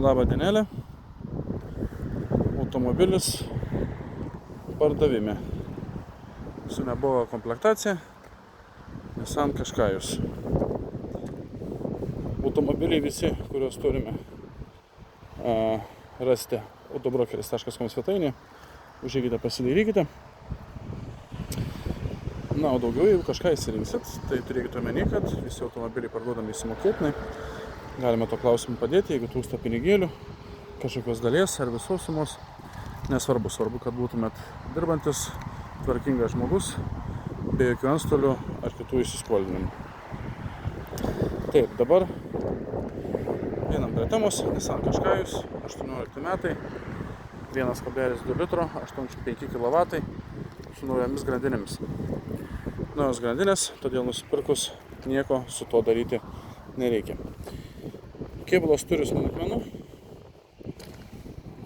Labą dienelę. Automobilis pardavime. Su nebuvo komplektacija. Nissan Qashqai'us. Automobiliai visi, kuriuos turime, rasite autobrokeris.com svetainėje. Užeikite, pasidairykite. Na, o daugiau, jeigu kažką įsirinksit, tai turėkite omeny, kad visi automobiliai parduodami įsimokėtinai. Galime to klausimu padėti, jeigu trūksta pinigėlių, kažkokios dalies ar visos sumos. Nesvarbu, svarbu, kad būtumėt dirbantis, tvarkingas žmogus, be jokių antstolių ar kitų įsiskolinimų. Taip, dabar einam prie temos. Nissan Qashqai'us, 18 metai, 1,2 litro, 85 kW su naujomis grandinėmis. Naujos grandinės, todėl nusipirkus nieko su to daryti nereikia. Kėbulas turi smulkmenų.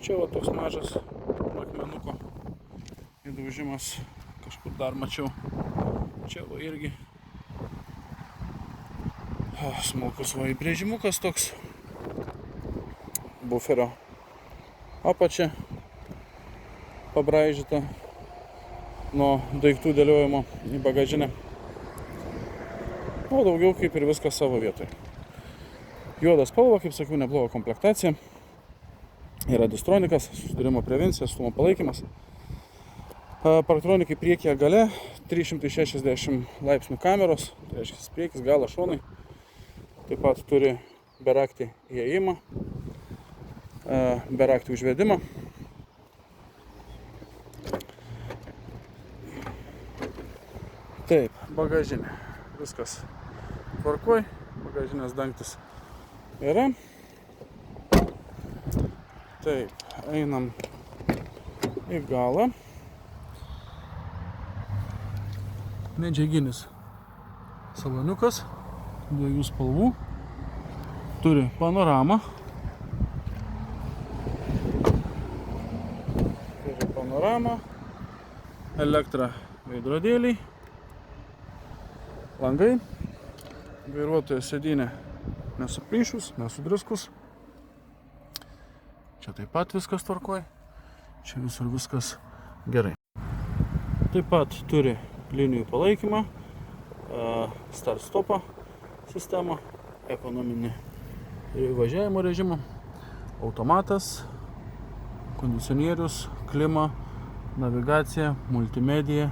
Čia va toks mažas akmenuko įdaužimas, kažkur dar mačiau. Čia va irgi smulkus va įbrėžimukas toks. Buferio apačia pabraižyta nuo daiktų dėliojimo į bagažinę. O daugiau kaip ir viskas savo vietoje. Juoda spalva, kaip sakiau, nebloga komplektacija. Yra distronikas, susidūrimo prevencija, atstumo palaikymas. Parktronikai priekyje gale, 360 laipsnių kameros, tai reiškia priekis, galas, šonai. Taip pat turi beraktį įėjimą, beraktį užvedimą. Taip, bagažinė. Viskas tvarkoj, bagažinės dangtis yra. Taip, einam į galą. Medžiaginis saloniukas, dviejų spalvų. Turi panoramą. Elektra veidrodėliai. Langai. Vairuotojo sėdynė nesuplyšus, nesudriskus. Čia taip pat viskas tvarkoj. Čia visur viskas gerai. Taip pat turi linijų palaikymą, start-stopą sistemą, ekonominį važiavimo režimą, automatas, kondicionierius, klima, navigacija, multimedija.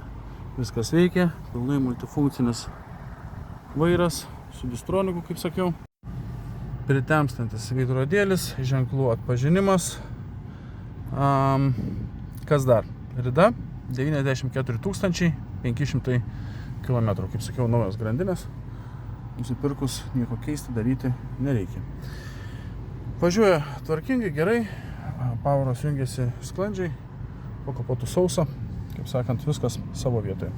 Viskas veikia, pilnai multifunkcinis vairas su distroniku, kaip sakiau. Pritemstantis veidrodėlis, ženklų atpažinimas. Kas dar? Rida 94 500 km. Kaip sakiau, naujos grandinės. Nusipirkus nieko keisti, daryti nereikia. Važiuoja tvarkingai, gerai. Poweras jungiasi sklandžiai. Po kapotu sausa. Kaip sakant, viskas savo vietoje.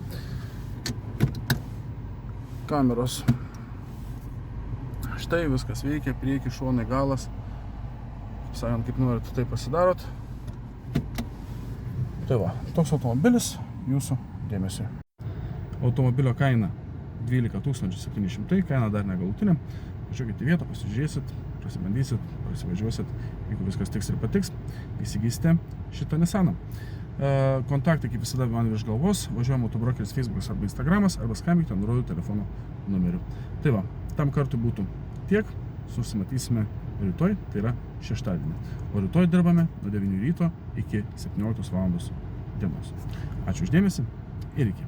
Kameros. Štai viskas veikia, prieki, šonai, galas. Kaip sakant, kaip norit, tai pasidarot. Tai va, toks automobilis jūsų dėmesio. Automobilio kaina 12 700, kaina dar negalutinė. Važiuokite į vietą, pasižiūrėsit, prasibandysit, prasivažiuosit. Jeigu viskas tiks ir patiks, įsigysite šitą Nissaną. Kontaktai, kaip visada, man virš galvos. Važiuojam autobrokeris Facebookas arba Instagramas, arba skambinkite nurodytą telefono numeriu. Tai va, tam kartui būtų tiek. Susimatysime rytoj, tai yra šeštadienį. O rytoj dirbame nuo 9 ryto iki 17 val. Dienos. Ačiū už dėmesį ir iki.